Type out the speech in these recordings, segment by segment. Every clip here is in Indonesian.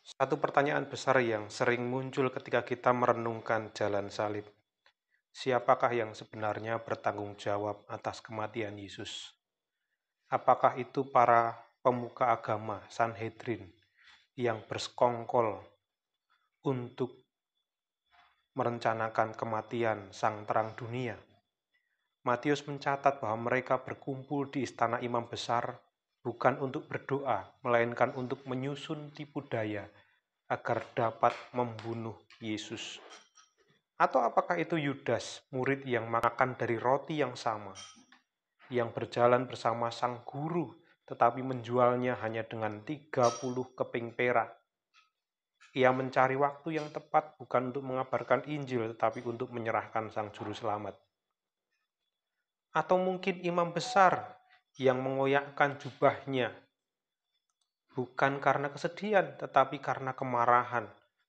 Satu pertanyaan besar yang sering muncul ketika kita merenungkan jalan salib. Siapakah yang sebenarnya bertanggung jawab atas kematian Yesus? Apakah itu para pemuka agama Sanhedrin yang bersekongkol untuk merencanakan kematian sang terang dunia? Matius mencatat bahwa mereka berkumpul di istana imam besar bukan untuk berdoa, melainkan untuk menyusun tipu daya agar dapat membunuh Yesus. Atau apakah itu Yudas, murid yang makan dari roti yang sama, yang berjalan bersama sang guru, tetapi menjualnya hanya dengan 30 keping perak. Ia mencari waktu yang tepat bukan untuk mengabarkan Injil, tetapi untuk menyerahkan sang juru selamat. Atau mungkin imam besar yang mengoyakkan jubahnya, bukan karena kesedihan, tetapi karena kemarahan.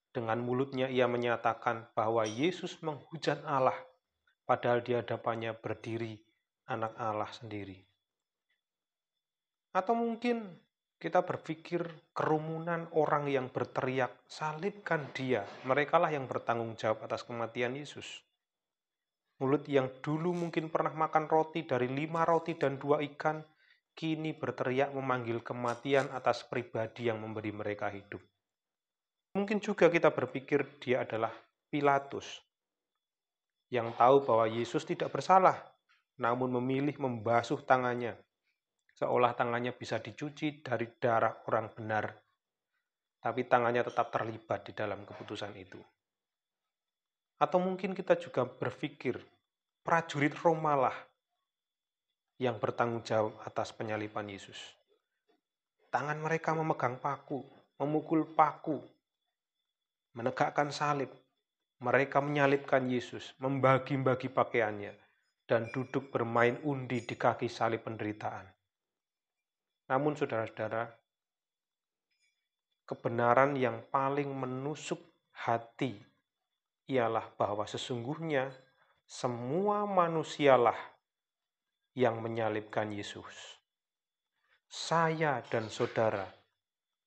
Dengan mulutnya ia menyatakan bahwa Yesus menghujat Allah, padahal di hadapannya berdiri anak Allah sendiri. Atau mungkin kita berpikir kerumunan orang yang berteriak, salibkan dia. Merekalah yang bertanggung jawab atas kematian Yesus. Mulut yang dulu mungkin pernah makan roti dari 5 roti dan 2 ikan, kini berteriak memanggil kematian atas pribadi yang memberi mereka hidup. Mungkin juga kita berpikir dia adalah Pilatus, yang tahu bahwa Yesus tidak bersalah, namun memilih membasuh tangannya, seolah tangannya bisa dicuci dari darah orang benar, tapi tangannya tetap terlibat di dalam keputusan itu. Atau mungkin kita juga berpikir, prajurit Roma lah yang bertanggung jawab atas penyaliban Yesus. Tangan mereka memegang paku, memukul paku, menegakkan salib. Mereka menyalibkan Yesus, membagi-bagi pakaiannya, dan duduk bermain undi di kaki salib penderitaan. Namun saudara-saudara, kebenaran yang paling menusuk hati ialah bahwa sesungguhnya semua manusialah yang menyalibkan Yesus. Saya dan saudara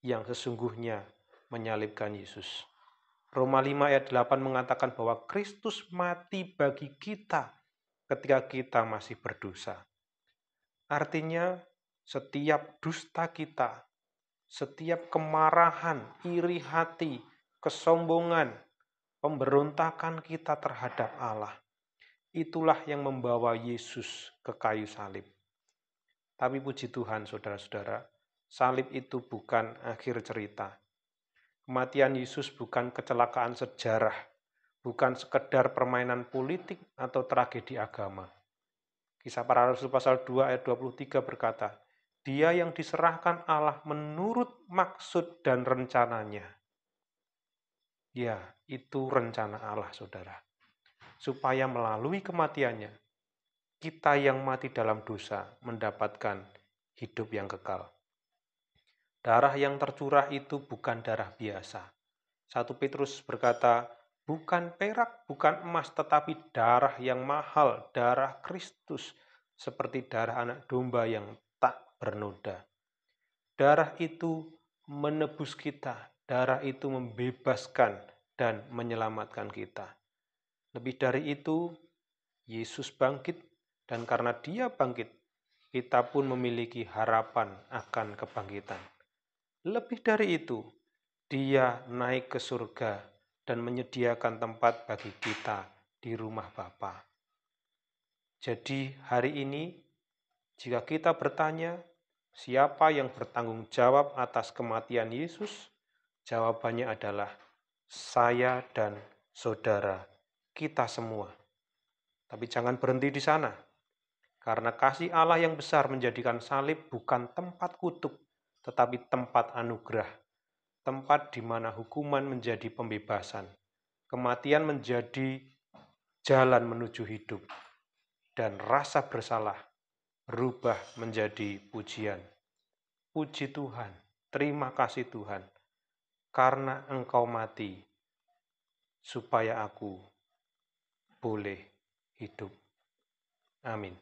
yang sesungguhnya menyalibkan Yesus. Roma 5 ayat 8 mengatakan bahwa Kristus mati bagi kita ketika kita masih berdosa. Artinya setiap dusta kita, setiap kemarahan, iri hati, kesombongan, pemberontakan kita terhadap Allah, itulah yang membawa Yesus ke kayu salib. Tapi puji Tuhan saudara-saudara, salib itu bukan akhir cerita. Kematian Yesus bukan kecelakaan sejarah, bukan sekedar permainan politik atau tragedi agama. Kisah Para Rasul pasal 2 ayat 23 berkata, Dia yang diserahkan Allah menurut maksud dan rencananya. Ya, itu rencana Allah, saudara. Supaya melalui kematiannya, kita yang mati dalam dosa mendapatkan hidup yang kekal. Darah yang tercurah itu bukan darah biasa. 1 Petrus berkata, bukan perak, bukan emas, tetapi darah yang mahal, darah Kristus, seperti darah anak domba yang tak bernoda. Darah itu menebus kita, darah itu membebaskan dan menyelamatkan kita. Lebih dari itu, Yesus bangkit, dan karena Dia bangkit, kita pun memiliki harapan akan kebangkitan. Lebih dari itu, Dia naik ke surga dan menyediakan tempat bagi kita di rumah Bapa. Jadi hari ini, jika kita bertanya, siapa yang bertanggung jawab atas kematian Yesus? Jawabannya adalah saya dan saudara, kita semua. Tapi jangan berhenti di sana, karena kasih Allah yang besar menjadikan salib bukan tempat kutuk, tetapi tempat anugerah. Tempat di mana hukuman menjadi pembebasan, kematian menjadi jalan menuju hidup, dan rasa bersalah berubah menjadi pujian. Puji Tuhan, terima kasih Tuhan, karena Engkau mati, supaya aku boleh hidup. Amin.